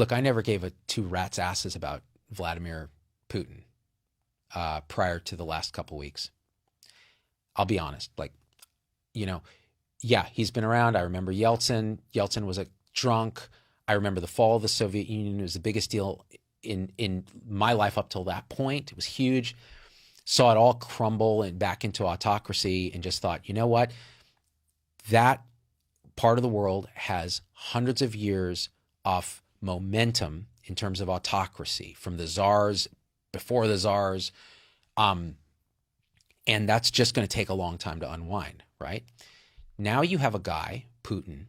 Look, I never gave a two rat's asses about Vladimir Putin prior to the last couple weeks. I'll be honest. Like, you know, yeah, he's been around. I remember Yeltsin. Yeltsin was a drunk. I remember the fall of the Soviet Union. It was the biggest deal in my life up till that point. It was huge. Saw it all crumble and back into autocracy, and just thought, you know what? That part of the world has hundreds of years of momentum in terms of autocracy, from the czars, before the czars, and that's just going to take a long time to unwind, right? Now you have a guy, Putin,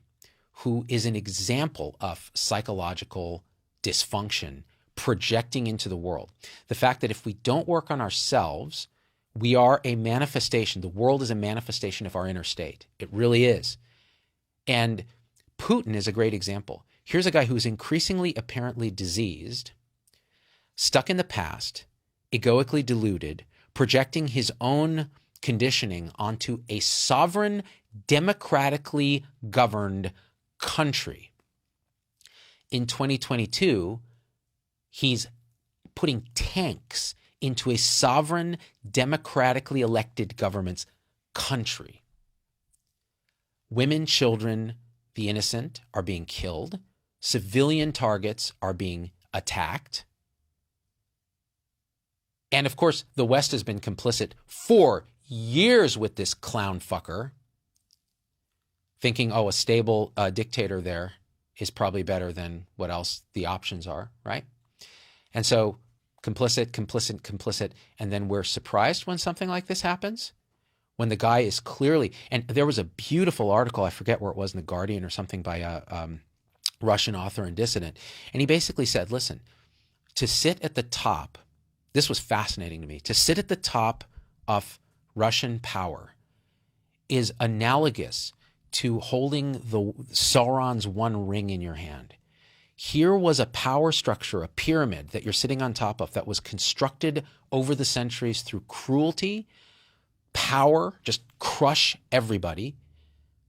who is an example of psychological dysfunction projecting into the world. The fact that if we don't work on ourselves, we are a manifestation. The world is a manifestation of our inner state. It really is. And Putin is a great example. Here's a guy who's increasingly apparently diseased, stuck in the past, egoically deluded, projecting his own conditioning onto a sovereign, democratically governed country. In 2022, he's putting tanks into a sovereign, democratically elected government's country. Women, children, the innocent are being killed. Civilian targets are being attacked. And of course, the West has been complicit for years with this clown fucker, thinking, oh, a stable dictator there is probably better than what else the options are, right? And so complicit, and then we're surprised when something like this happens, when the guy is clearly, and there was a beautiful article, I forget where it was, in The Guardian or something, by a Russian author and dissident, and he basically said, listen, to sit at the top, this was fascinating to me, to sit at the top of Russian power is analogous to holding the Sauron's one ring in your hand. Here was a power structure, a pyramid that you're sitting on top of, that was constructed over the centuries through cruelty, power, just crush everybody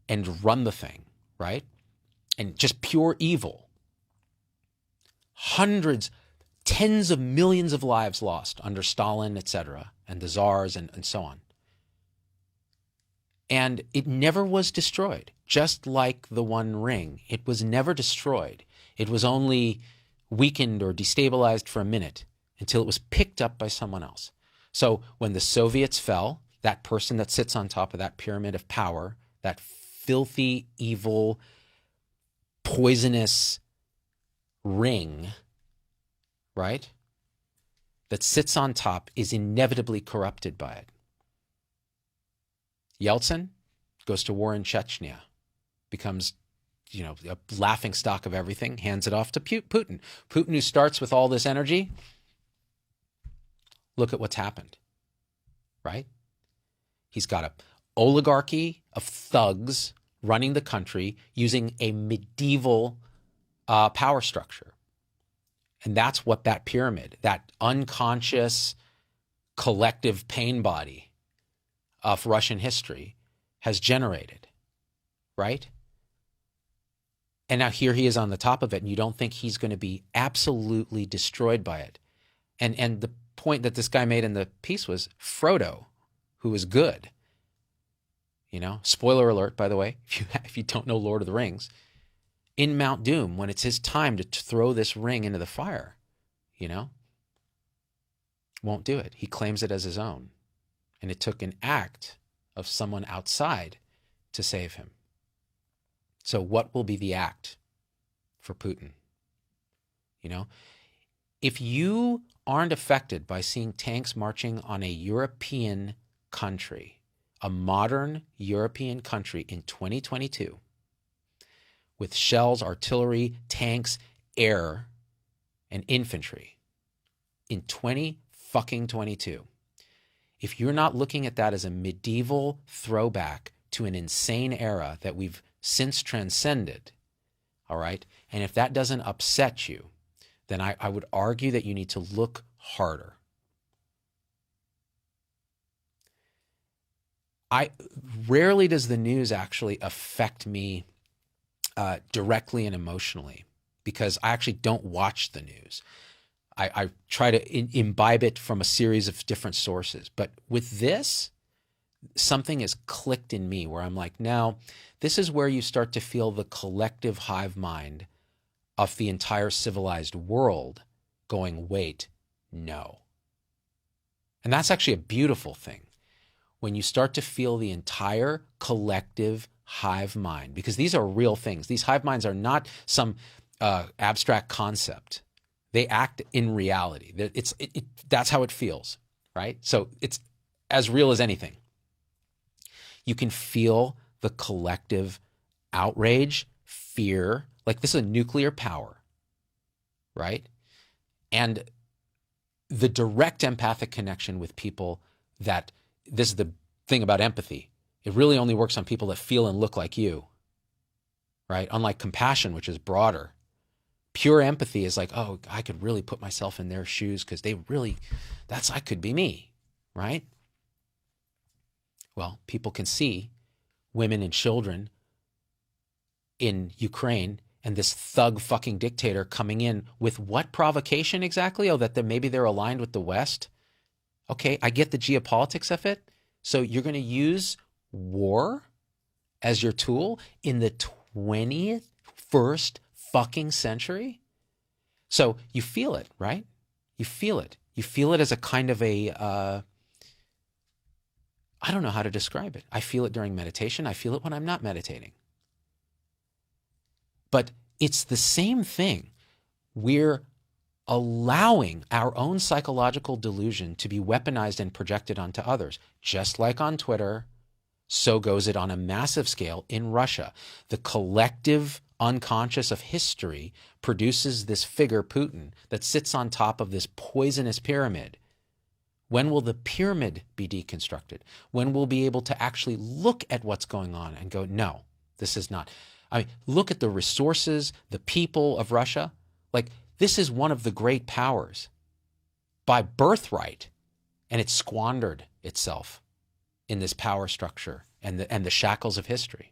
and run the thing, right? And just pure evil. Hundreds, tens of millions of lives lost under Stalin, etc., and the czars and so on. And it never was destroyed, just like the One Ring. It was never destroyed. It was only weakened or destabilized for a minute until it was picked up by someone else. So when the Soviets fell, that person that sits on top of that pyramid of power, that filthy, evil, poisonous ring, right, that sits on top, is inevitably corrupted by it. Yeltsin goes to war in Chechnya, becomes, a laughing stock of everything, hands it off to Putin. Putin, who starts with all this energy, look at what's happened, right? He's got an oligarchy of thugs running the country using a medieval power structure. And that's what that pyramid, that unconscious collective pain body of Russian history has generated, right? And now here he is on the top of it, and you don't think he's going to be absolutely destroyed by it. And the point that this guy made in the piece was Frodo, who was good. Spoiler alert, by the way, if you don't know Lord of the Rings, in Mount Doom, when it's his time to throw this ring into the fire, won't do it. He claims it as his own. And it took an act of someone outside to save him. So what will be the act for Putin? If you aren't affected by seeing tanks marching on a European country, a modern European country in 2022, with shells, artillery, tanks, air, and infantry in 2022, if you're not looking at that as a medieval throwback to an insane era that we've since transcended, all right, and if that doesn't upset you, then I would argue that you need to look harder. Rarely does the news actually affect me directly and emotionally. because I actually don't watch the news. I try to imbibe it from a series of different sources. But with this, something has clicked in me where I'm like, now, this is where you start to feel the collective hive mind of the entire civilized world going, wait, no. And that's actually a beautiful thing. When you start to feel the entire collective hive mind, because these are real things. These hive minds are not some abstract concept. They act in reality. That's how it feels, right? So it's as real as anything. You can feel the collective outrage, fear, like this is a nuclear power, right? And the direct empathic connection with people that, this is the thing about empathy, it really only works on people that feel and look like you, right? Unlike compassion, which is broader. Pure empathy is like, oh, I could really put myself in their shoes because I could be me, right? Well, people can see women and children in Ukraine and this thug fucking dictator coming in with what provocation exactly? Oh, that maybe they're aligned with the West. Okay, I get the geopolitics of it. So you're going to use war as your tool in the 21st fucking century? So you feel it, right? You feel it. You feel it as a kind of a, I don't know how to describe it. I feel it during meditation. I feel it when I'm not meditating. But it's the same thing. We're allowing our own psychological delusion to be weaponized and projected onto others. Just like on Twitter, so goes it on a massive scale in Russia. The collective unconscious of history produces this figure, Putin, that sits on top of this poisonous pyramid. When will the pyramid be deconstructed? When we'll be able to actually look at what's going on and go, no, this is not. I mean, look at the resources, the people of Russia. Like, this is one of the great powers by birthright, and it squandered itself in this power structure and the shackles of history.